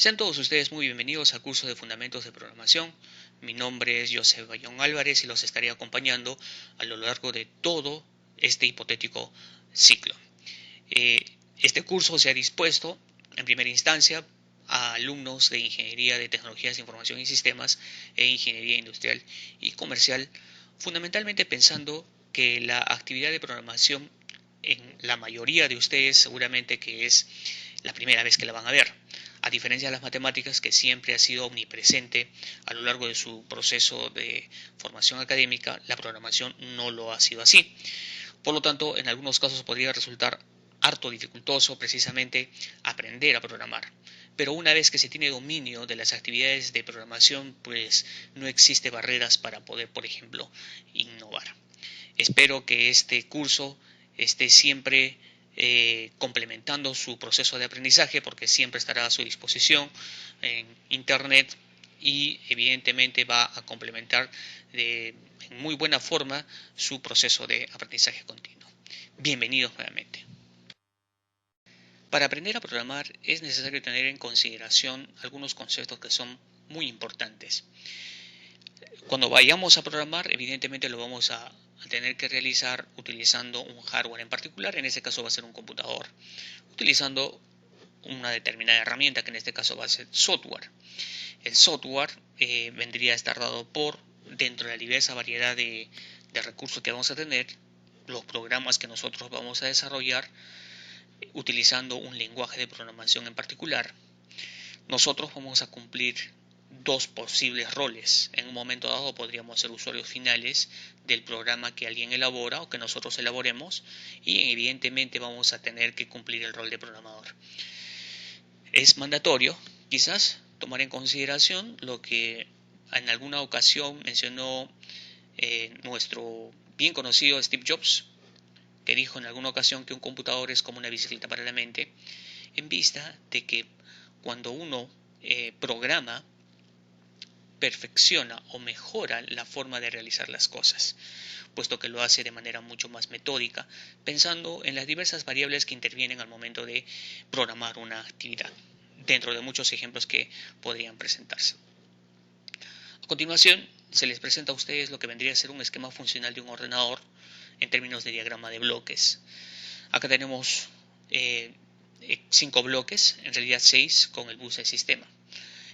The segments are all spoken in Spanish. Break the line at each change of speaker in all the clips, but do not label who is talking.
Sean todos ustedes muy bienvenidos al curso de Fundamentos de Programación. Mi nombre es José Bayón Álvarez y los estaré acompañando a lo largo de todo este hipotético ciclo. Este curso se ha dispuesto en primera instancia a alumnos de Ingeniería de Tecnologías de Información y Sistemas e Ingeniería Industrial y Comercial, fundamentalmente pensando que la actividad de programación en la mayoría de ustedes seguramente que es la primera vez que la van a ver, a diferencia de las matemáticas que siempre ha sido omnipresente a lo largo de su proceso de formación académica. La programación no lo ha sido así. Por lo tanto, en algunos casos podría resultar harto dificultoso precisamente aprender a programar. Pero una vez que se tiene dominio de las actividades de programación, pues no existe barreras para poder, por ejemplo, innovar. Espero que este curso esté siempre complementando su proceso de aprendizaje, porque siempre estará a su disposición en internet y evidentemente va a complementar en muy buena forma su proceso de aprendizaje continuo. Bienvenidos nuevamente. Para aprender a programar es necesario tener en consideración algunos conceptos que son muy importantes. Cuando vayamos a programar, evidentemente lo vamos a tener que realizar utilizando un hardware en particular. En este caso va a ser un computador, utilizando una determinada herramienta, que en este caso va a ser software. El software vendría a estar dado por, dentro de la diversa variedad de recursos que vamos a tener, los programas que nosotros vamos a desarrollar utilizando un lenguaje de programación en particular. Nosotros vamos a cumplir dos posibles roles. En un momento dado podríamos ser usuarios finales del programa que alguien elabora o que nosotros elaboremos, y evidentemente vamos a tener que cumplir el rol de programador. Es mandatorio, quizás, tomar en consideración lo que en alguna ocasión mencionó nuestro bien conocido Steve Jobs, que dijo en alguna ocasión que un computador es como una bicicleta para la mente, en vista de que cuando uno programa, perfecciona o mejora la forma de realizar las cosas, puesto que lo hace de manera mucho más metódica, pensando en las diversas variables que intervienen al momento de programar una actividad, dentro de muchos ejemplos que podrían presentarse. A continuación, se les presenta a ustedes lo que vendría a ser un esquema funcional de un ordenador en términos de diagrama de bloques. Acá tenemos 5 bloques, en realidad 6, con el bus de sistema.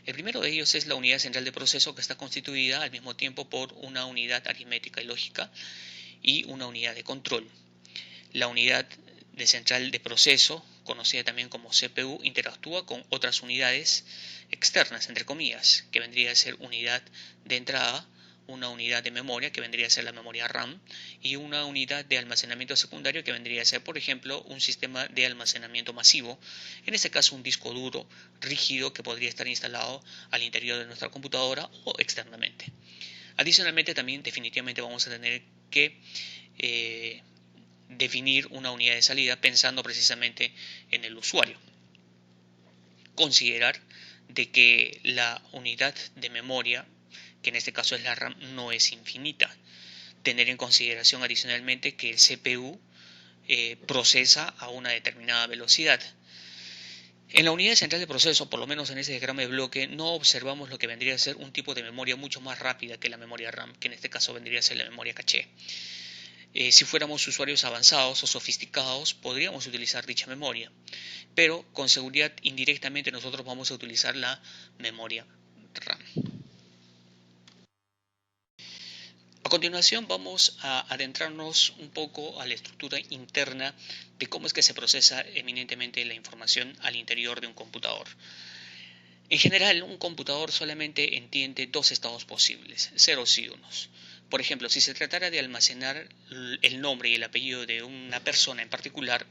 El primero de ellos es la unidad central de proceso, que está constituida al mismo tiempo por una unidad aritmética y lógica y una unidad de control. La unidad de central de proceso, conocida también como CPU, interactúa con otras unidades externas, entre comillas, que vendría a ser unidad de entrada, una unidad de memoria, que vendría a ser la memoria RAM, y una unidad de almacenamiento secundario, que vendría a ser, por ejemplo, un sistema de almacenamiento masivo, en este caso un disco duro rígido que podría estar instalado al interior de nuestra computadora o externamente. Adicionalmente, también definitivamente vamos a tener que definir una unidad de salida pensando precisamente en el usuario. Considerar de que la unidad de memoria, que en este caso es la RAM, no es infinita. Tener en consideración adicionalmente que el CPU procesa a una determinada velocidad. En la unidad central de proceso, por lo menos en este diagrama de bloque, no observamos lo que vendría a ser un tipo de memoria mucho más rápida que la memoria RAM, que en este caso vendría a ser la memoria caché. Si fuéramos usuarios avanzados o sofisticados, podríamos utilizar dicha memoria, pero con seguridad indirectamente nosotros vamos a utilizar la memoria RAM. A continuación vamos a adentrarnos un poco a la estructura interna de cómo es que se procesa eminentemente la información al interior de un computador. En general, un computador solamente entiende dos estados posibles, ceros y unos. Por ejemplo, si se tratara de almacenar el nombre y el apellido de una persona en particular,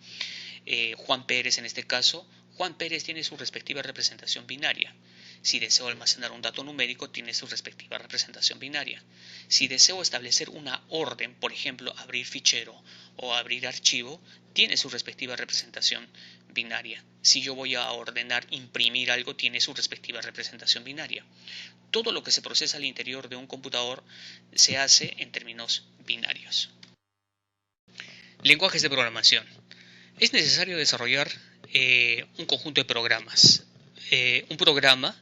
Juan Pérez en este caso, Juan Pérez tiene su respectiva representación binaria. Si deseo almacenar un dato numérico, tiene su respectiva representación binaria. Si deseo establecer una orden, por ejemplo, abrir fichero o abrir archivo, tiene su respectiva representación binaria. Si yo voy a ordenar imprimir algo, tiene su respectiva representación binaria. Todo lo que se procesa al interior de un computador se hace en términos binarios. Lenguajes de programación. Es necesario desarrollar un conjunto de programas. un programa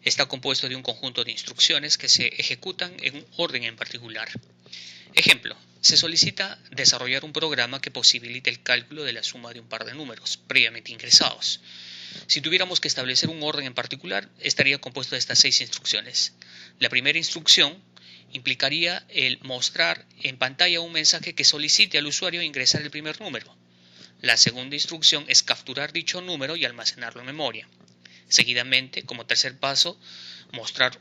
está compuesto de un conjunto de instrucciones que se ejecutan en un orden en particular. Ejemplo, se solicita desarrollar un programa que posibilite el cálculo de la suma de un par de números previamente ingresados. Si tuviéramos que establecer un orden en particular, estaría compuesto de estas 6 instrucciones. La primera instrucción implicaría el mostrar en pantalla un mensaje que solicite al usuario ingresar el primer número. La segunda instrucción es capturar dicho número y almacenarlo en memoria. Seguidamente, como tercer paso, mostrar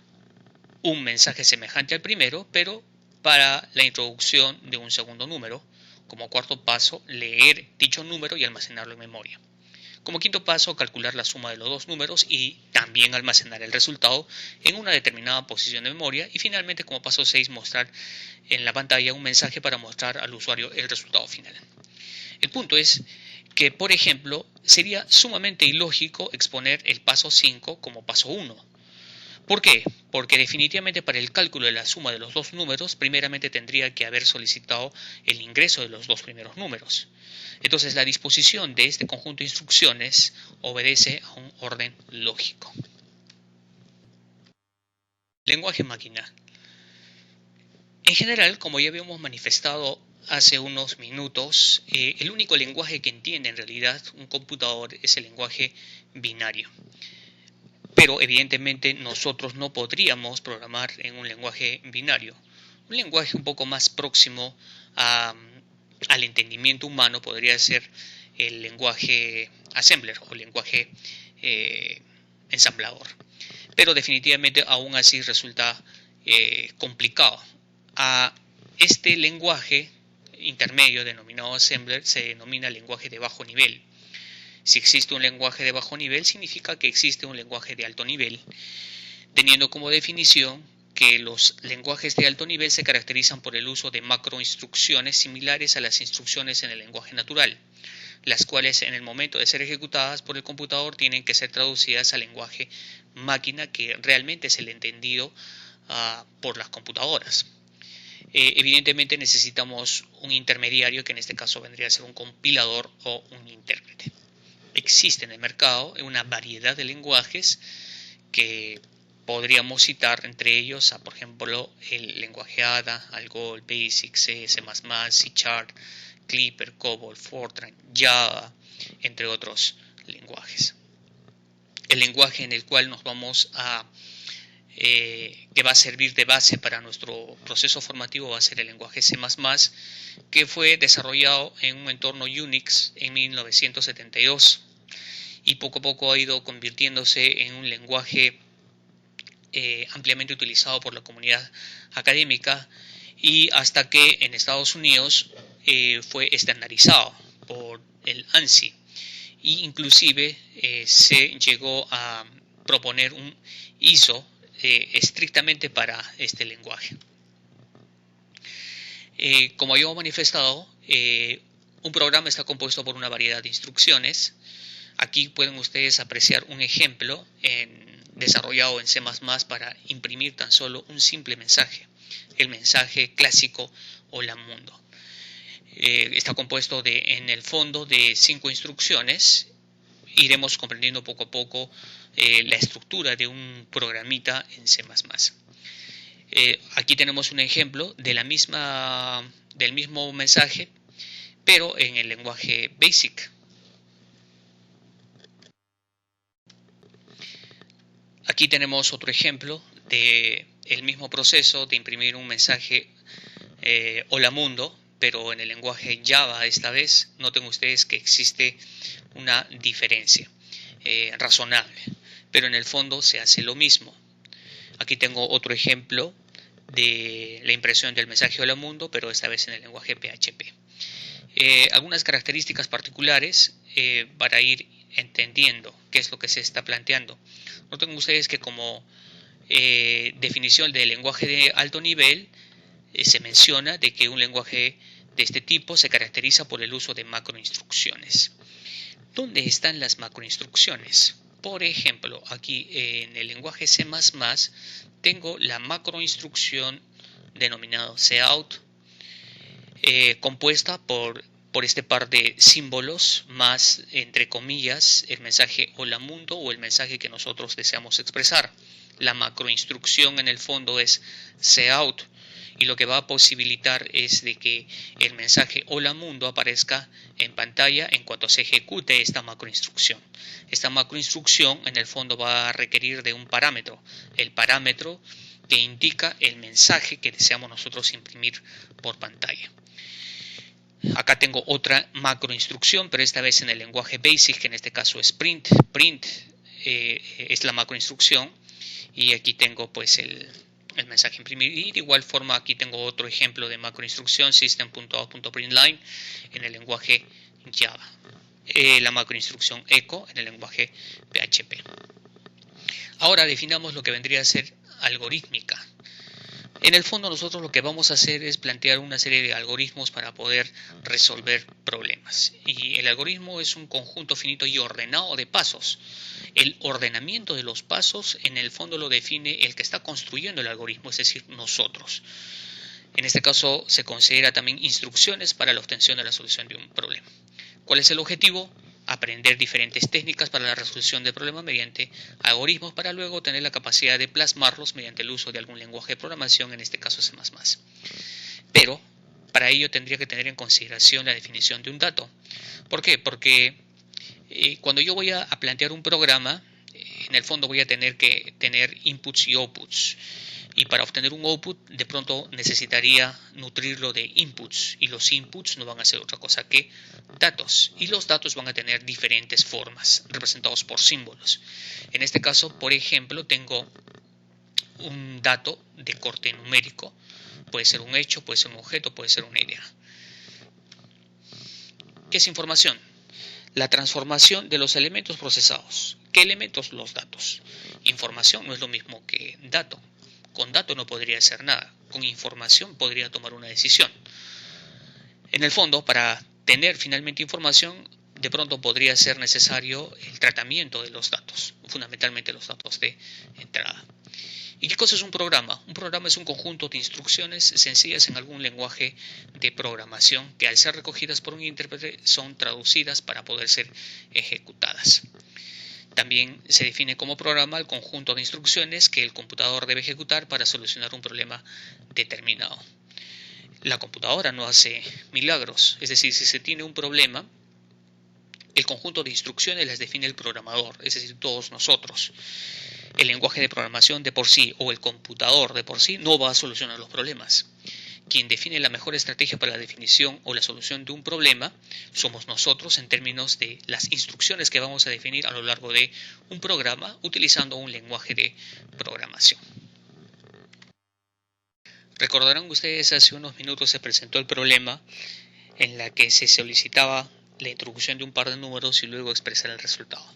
un mensaje semejante al primero, pero para la introducción de un segundo número. Como cuarto paso, leer dicho número y almacenarlo en memoria. Como quinto paso, calcular la suma de los dos números y también almacenar el resultado en una determinada posición de memoria. Y finalmente, como paso 6, mostrar en la pantalla un mensaje para mostrar al usuario el resultado final. El punto es que, por ejemplo, sería sumamente ilógico exponer el paso 5 como paso 1. ¿Por qué? Porque definitivamente para el cálculo de la suma de los dos números, primeramente tendría que haber solicitado el ingreso de los dos primeros números. Entonces, la disposición de este conjunto de instrucciones obedece a un orden lógico. Lenguaje máquina. En general, como ya habíamos manifestado hace unos minutos, el único lenguaje que entiende en realidad un computador es el lenguaje binario. Pero evidentemente nosotros no podríamos programar en un lenguaje binario. Un lenguaje un poco más próximo al entendimiento humano podría ser el lenguaje assembler o lenguaje ensamblador. Pero definitivamente aún así resulta complicado. A este lenguaje intermedio denominado assembler se denomina lenguaje de bajo nivel. Si existe un lenguaje de bajo nivel, significa que existe un lenguaje de alto nivel, teniendo como definición que los lenguajes de alto nivel se caracterizan por el uso de macroinstrucciones similares a las instrucciones en el lenguaje natural, las cuales en el momento de ser ejecutadas por el computador tienen que ser traducidas al lenguaje máquina, que realmente es el entendido por las computadoras. Evidentemente necesitamos un intermediario, que en este caso vendría a ser un compilador o un intérprete. Existe en el mercado una variedad de lenguajes que podríamos citar, entre ellos por ejemplo el lenguaje Ada, Algol, Basic, C, C++, C#, Clipper, COBOL, Fortran, Java, entre otros lenguajes. El lenguaje en el cual nos vamos que va a servir de base para nuestro proceso formativo va a ser el lenguaje C++, que fue desarrollado en un entorno Unix en 1972 y poco a poco ha ido convirtiéndose en un lenguaje ampliamente utilizado por la comunidad académica, y hasta que en Estados Unidos fue estandarizado por el ANSI, e inclusive se llegó a proponer un ISO estrictamente para este lenguaje. Como habíamos manifestado, un programa está compuesto por una variedad de instrucciones. Aquí pueden ustedes apreciar un ejemplo desarrollado en C++ para imprimir tan solo un simple mensaje, el mensaje clásico Hola Mundo. Está compuesto en el fondo de 5 instrucciones. Iremos comprendiendo poco a poco la estructura de un programita en C++. Aquí tenemos un ejemplo del mismo mensaje, pero en el lenguaje BASIC. Aquí tenemos otro ejemplo del mismo proceso de imprimir un mensaje Hola Mundo, pero en el lenguaje Java esta vez. Noten ustedes que existe una diferencia razonable, pero en el fondo se hace lo mismo. Aquí tengo otro ejemplo de la impresión del mensaje Hola Mundo, pero esta vez en el lenguaje PHP. Algunas características particulares para ir entendiendo qué es lo que se está planteando. Noten ustedes que como definición del lenguaje de alto nivel se menciona de que un lenguaje de este tipo se caracteriza por el uso de macroinstrucciones. ¿Dónde están las macroinstrucciones? Por ejemplo, aquí en el lenguaje C++ tengo la macroinstrucción denominada cout, compuesta por por este par de símbolos más, entre comillas, el mensaje hola mundo o el mensaje que nosotros deseamos expresar. La macroinstrucción en el fondo es cout y lo que va a posibilitar es de que el mensaje hola mundo aparezca en pantalla en cuanto se ejecute esta macroinstrucción. Esta macroinstrucción en el fondo va a requerir de un parámetro, el parámetro que indica el mensaje que deseamos nosotros imprimir por pantalla. Acá tengo otra macroinstrucción, pero esta vez en el lenguaje BASIC, que en este caso es print. Print es la macroinstrucción y aquí tengo pues el mensaje imprimir. Y de igual forma aquí tengo otro ejemplo de macroinstrucción, system.out.println en el lenguaje Java. La macroinstrucción echo en el lenguaje PHP. Ahora definamos lo que vendría a ser algorítmica. En el fondo nosotros lo que vamos a hacer es plantear una serie de algoritmos para poder resolver problemas. Y el algoritmo es un conjunto finito y ordenado de pasos. El ordenamiento de los pasos en el fondo lo define el que está construyendo el algoritmo, es decir, nosotros. En este caso se considera también instrucciones para la obtención de la solución de un problema. ¿Cuál es el objetivo? Aprender diferentes técnicas para la resolución del problema mediante algoritmos para luego tener la capacidad de plasmarlos mediante el uso de algún lenguaje de programación, en este caso C++. Pero para ello tendría que tener en consideración la definición de un dato. ¿Por qué? Porque cuando yo voy a plantear un programa, en el fondo voy a tener que tener inputs y outputs. Y para obtener un output, de pronto necesitaría nutrirlo de inputs. Y los inputs no van a ser otra cosa que datos. Y los datos van a tener diferentes formas, representados por símbolos. En este caso, por ejemplo, tengo un dato de corte numérico. Puede ser un hecho, puede ser un objeto, puede ser una idea. ¿Qué es información? La transformación de los elementos procesados. ¿Qué elementos? Los datos. Información no es lo mismo que dato. Con dato no podría hacer nada. Con información podría tomar una decisión. En el fondo, para tener finalmente información, de pronto podría ser necesario el tratamiento de los datos, fundamentalmente los datos de entrada. ¿Y qué cosa es un programa? Un programa es un conjunto de instrucciones sencillas en algún lenguaje de programación que al ser recogidas por un intérprete son traducidas para poder ser ejecutadas. También se define como programa el conjunto de instrucciones que el computador debe ejecutar para solucionar un problema determinado. La computadora no hace milagros, es decir, si se tiene un problema, el conjunto de instrucciones las define el programador, es decir, todos nosotros. El lenguaje de programación de por sí o el computador de por sí no va a solucionar los problemas. Quien define la mejor estrategia para la definición o la solución de un problema somos nosotros en términos de las instrucciones que vamos a definir a lo largo de un programa utilizando un lenguaje de programación. Recordarán ustedes, hace unos minutos se presentó el problema en la que se solicitaba la introducción de un par de números y luego expresar el resultado.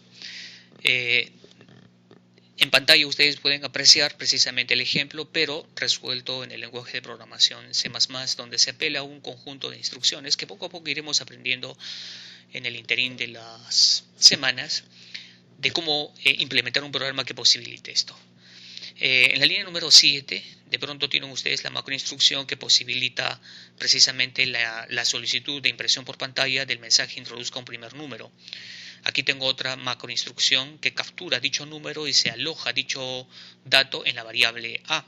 En pantalla ustedes pueden apreciar precisamente el ejemplo, pero resuelto en el lenguaje de programación C++, donde se apela a un conjunto de instrucciones que poco a poco iremos aprendiendo en el interín de las semanas de cómo implementar un programa que posibilite esto. En la línea número 7, de pronto tienen ustedes la macroinstrucción que posibilita precisamente la solicitud de impresión por pantalla del mensaje introduzca un primer número. Aquí tengo otra macroinstrucción que captura dicho número y se aloja dicho dato en la variable A.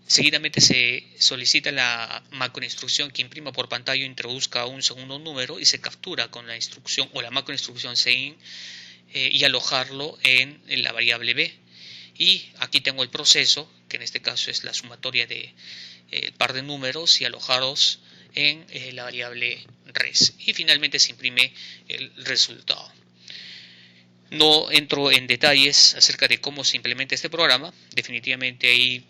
Seguidamente se solicita la macroinstrucción que imprima por pantalla o introduzca un segundo número y se captura con la instrucción o la macroinstrucción CIN y alojarlo en la variable B. Y aquí tengo el proceso, que en este caso es la sumatoria de par de números y alojados en la variable res. Y finalmente se imprime el resultado. No entro en detalles acerca de cómo se implementa este programa. Definitivamente hay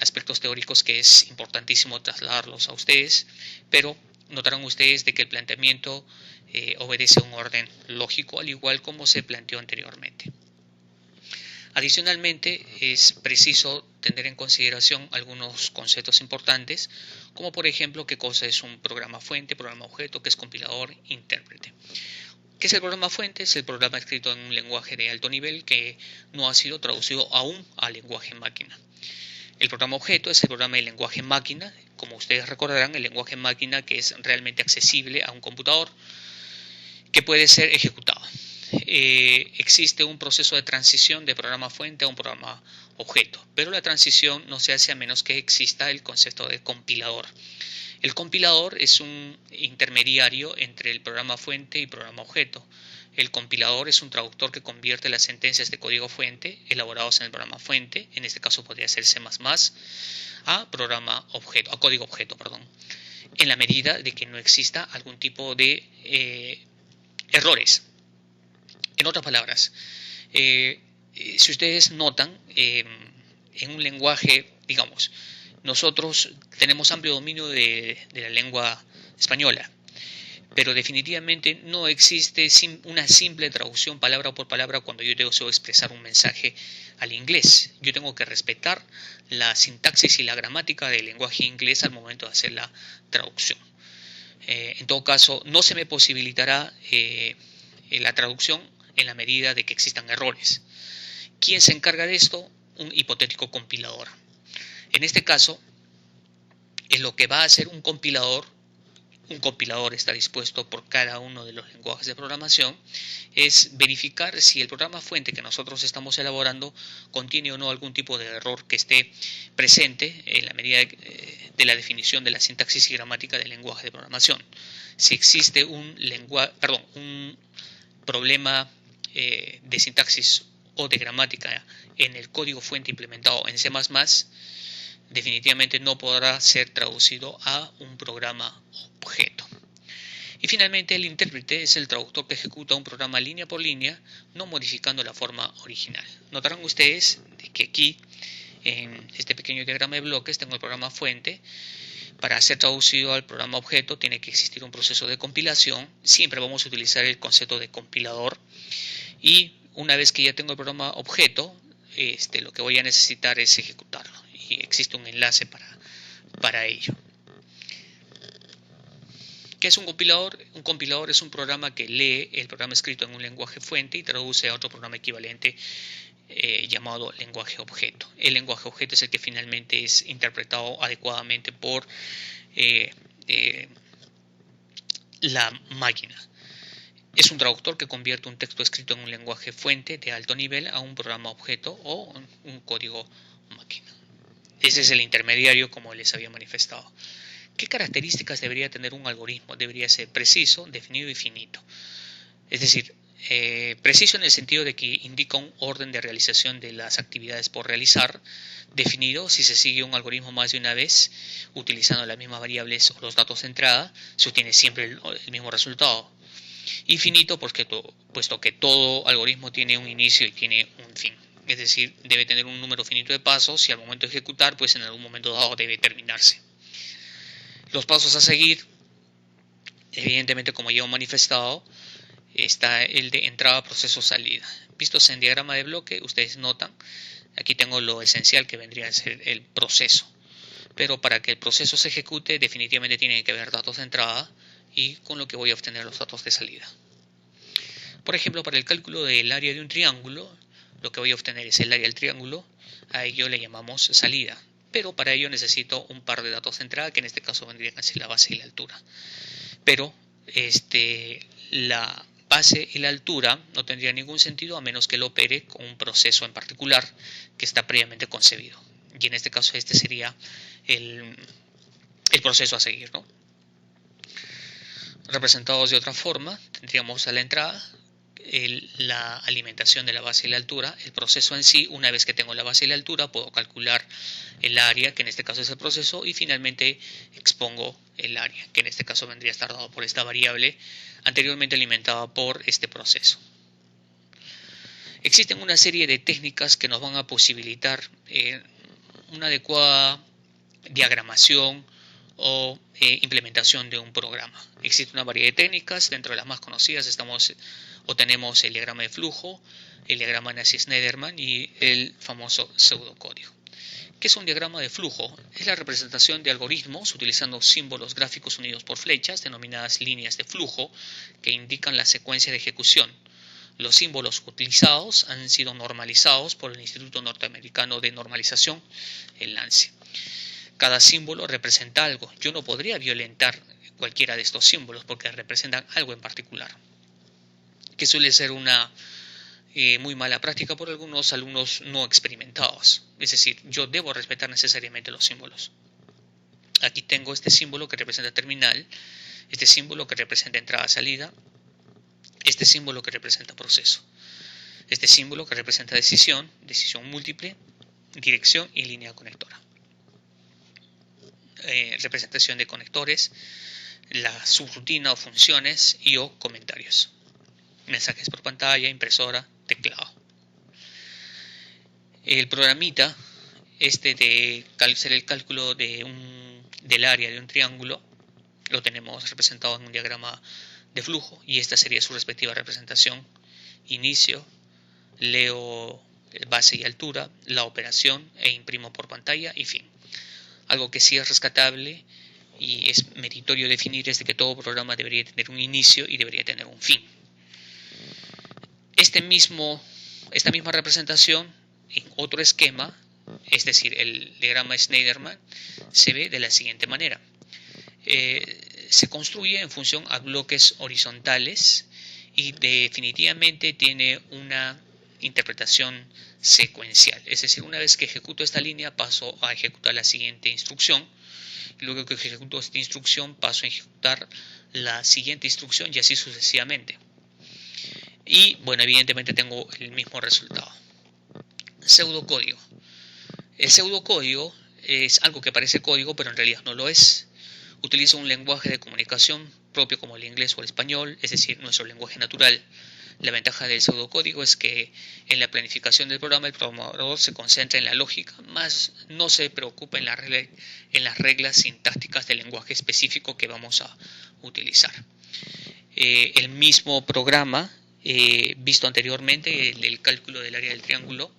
aspectos teóricos que es importantísimo trasladarlos a ustedes, pero notarán ustedes de que el planteamiento obedece a un orden lógico, al igual como se planteó anteriormente. Adicionalmente, es preciso tener en consideración algunos conceptos importantes, como por ejemplo qué cosa es un programa fuente, programa objeto, qué es compilador, intérprete. ¿Qué es el programa fuente? Es el programa escrito en un lenguaje de alto nivel que no ha sido traducido aún al lenguaje máquina. El programa objeto es el programa de lenguaje máquina como ustedes recordarán, el lenguaje máquina que es realmente accesible a un computador que puede ser ejecutado. Existe un proceso de transición de programa fuente a un programa objeto, pero la transición no se hace a menos que exista el concepto de compilador. El compilador es un intermediario entre el programa fuente y programa objeto. El compilador es un traductor que convierte las sentencias de código fuente elaborados en el programa fuente, en este caso podría ser C++, a código objeto, en la medida de que no exista algún tipo de errores. En otras palabras, si ustedes notan, en un lenguaje, digamos, nosotros tenemos amplio dominio de la lengua española, pero definitivamente no existe una simple traducción palabra por palabra cuando yo deseo expresar un mensaje al inglés. Yo tengo que respetar la sintaxis y la gramática del lenguaje inglés al momento de hacer la traducción. En todo caso, no se me posibilitará la traducción en la medida de que existan errores. ¿Quién se encarga de esto? Un hipotético compilador. En este caso, en lo que va a hacer un compilador está dispuesto por cada uno de los lenguajes de programación, es verificar si el programa fuente que nosotros estamos elaborando contiene o no algún tipo de error que esté presente en la medida de la definición de la sintaxis y gramática del lenguaje de programación. Si existe un problema de sintaxis o de gramática en el código fuente implementado en C++, definitivamente no podrá ser traducido a un programa objeto. Y finalmente el intérprete es el traductor que ejecuta un programa línea por línea, no modificando la forma original. Notarán ustedes que aquí en este pequeño diagrama de bloques tengo el programa fuente. Para ser traducido al programa objeto tiene que existir un proceso de compilación. Siempre vamos a utilizar el concepto de compilador. Y una vez que ya tengo el programa objeto, lo que voy a necesitar es ejecutarlo. Y existe un enlace para ello. ¿Qué es un compilador? Un compilador es un programa que lee el programa escrito en un lenguaje fuente y traduce a otro programa equivalente llamado lenguaje objeto. El lenguaje objeto es el que finalmente es interpretado adecuadamente por la máquina. Es un traductor que convierte un texto escrito en un lenguaje fuente de alto nivel a un programa objeto o un código máquina. Ese es el intermediario, como les había manifestado. ¿Qué características debería tener un algoritmo? Debería ser preciso, definido y finito. Es decir, preciso en el sentido de que indica un orden de realización de las actividades por realizar, definido si se sigue un algoritmo más de una vez, utilizando las mismas variables o los datos de entrada, se obtiene siempre el mismo resultado. Y finito, puesto que todo algoritmo tiene un inicio y tiene un fin. Es decir, debe tener un número finito de pasos y al momento de ejecutar, pues en algún momento dado debe terminarse. Los pasos a seguir, evidentemente, como ya he manifestado, está el de entrada, proceso, salida. Vistos en diagrama de bloque, ustedes notan, aquí tengo lo esencial que vendría a ser el proceso. Pero para que el proceso se ejecute, definitivamente tienen que haber datos de entrada y con lo que voy a obtener los datos de salida. Por ejemplo, para el cálculo del área de un triángulo, lo que voy a obtener es el área del triángulo, a ello le llamamos salida. Pero para ello necesito un par de datos de entrada, que en este caso vendrían a ser la base y la altura. Pero la base y la altura no tendría ningún sentido a menos que lo opere con un proceso en particular que está previamente concebido. Y en este caso este sería el proceso a seguir, ¿no? Representados de otra forma, tendríamos a la entrada la alimentación de la base y la altura, el proceso en sí. Una vez que tengo la base y la altura, puedo calcular el área, que en este caso es el proceso, y finalmente expongo el área, que en este caso vendría a estar dado por esta variable anteriormente alimentada por este proceso. Existen una serie de técnicas que nos van a posibilitar una adecuada diagramación o implementación de un programa. Existe una variedad de técnicas. Dentro de las más conocidas tenemos el diagrama de flujo, el diagrama Nash-Sneiderman y el famoso pseudocódigo. ¿Qué es un diagrama de flujo? Es la representación de algoritmos utilizando símbolos gráficos unidos por flechas, denominadas líneas de flujo, que indican la secuencia de ejecución. Los símbolos utilizados han sido normalizados por el Instituto Norteamericano de Normalización, el ANSI. Cada símbolo representa algo. Yo no podría violentar cualquiera de estos símbolos porque representan algo en particular, que suele ser una muy mala práctica por algunos alumnos no experimentados. Es decir, yo debo respetar necesariamente los símbolos. Aquí tengo este símbolo que representa terminal, este símbolo que representa entrada-salida, este símbolo que representa proceso, este símbolo que representa decisión, decisión múltiple, dirección y línea conectora. Representación de conectores, la subrutina o funciones y o comentarios. Mensajes por pantalla, impresora, teclado. El programita, de hacer el cálculo del área de un triángulo, lo tenemos representado en un diagrama de flujo y esta sería su respectiva representación. Inicio, leo base y altura, la operación e imprimo por pantalla y fin. Algo que sí es rescatable y es meritorio definir es de que todo programa debería tener un inicio y debería tener un fin. Esta misma representación en otro esquema, es decir, el diagrama Schneiderman, se ve de la siguiente manera. Se construye en función a bloques horizontales y definitivamente tiene una interpretación secuencial. Es decir, una vez que ejecuto esta línea paso a ejecutar la siguiente instrucción. Luego que ejecuto esta instrucción paso a ejecutar la siguiente instrucción y así sucesivamente. Y bueno, evidentemente tengo el mismo resultado. Pseudocódigo. El pseudocódigo es algo que parece código pero en realidad no lo es. Utiliza un lenguaje de comunicación propio como el inglés o el español, es decir, nuestro lenguaje natural. La ventaja del pseudocódigo es que en la planificación del programa el programador se concentra en la lógica, más no se preocupa en las reglas sintácticas del lenguaje específico que vamos a utilizar. El mismo programa visto anteriormente, el cálculo del área del triángulo,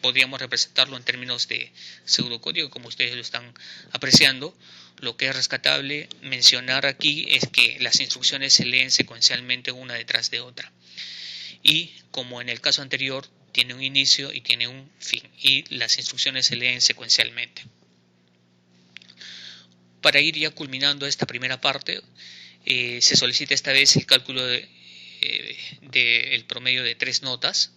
podríamos representarlo en términos de pseudocódigo, como ustedes lo están apreciando. Lo que es rescatable mencionar aquí es que las instrucciones se leen secuencialmente una detrás de otra. Y como en el caso anterior, tiene un inicio y tiene un fin. Y las instrucciones se leen secuencialmente. Para ir ya culminando esta primera parte, se solicita esta vez el cálculo del promedio de 3 notas.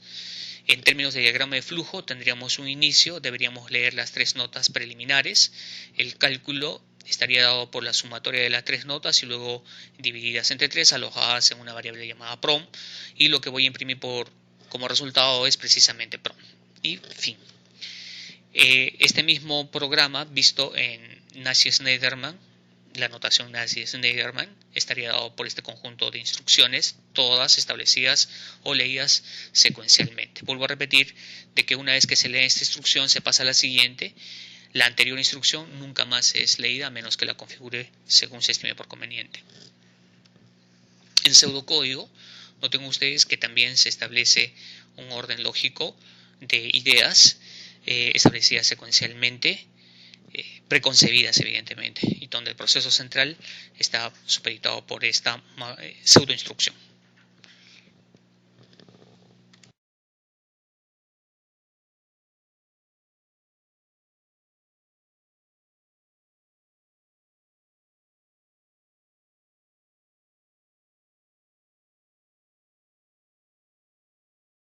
En términos de diagrama de flujo tendríamos un inicio, deberíamos leer las 3 notas preliminares. El cálculo estaría dado por la sumatoria de las 3 notas y luego divididas entre 3, alojadas en una variable llamada prom. Y lo que voy a imprimir como resultado es precisamente prom. Y fin. Este mismo programa visto en Nash-Schneiderman, la notación Nash-Schneiderman, estaría dado por este conjunto de instrucciones, todas establecidas o leídas secuencialmente. Vuelvo a repetir de que una vez que se lee esta instrucción se pasa a la siguiente. La anterior instrucción nunca más es leída a menos que la configure según se estime por conveniente. En pseudocódigo, noten ustedes que también se establece un orden lógico de ideas establecidas secuencialmente, preconcebidas evidentemente, y donde el proceso central está supeditado por esta pseudoinstrucción.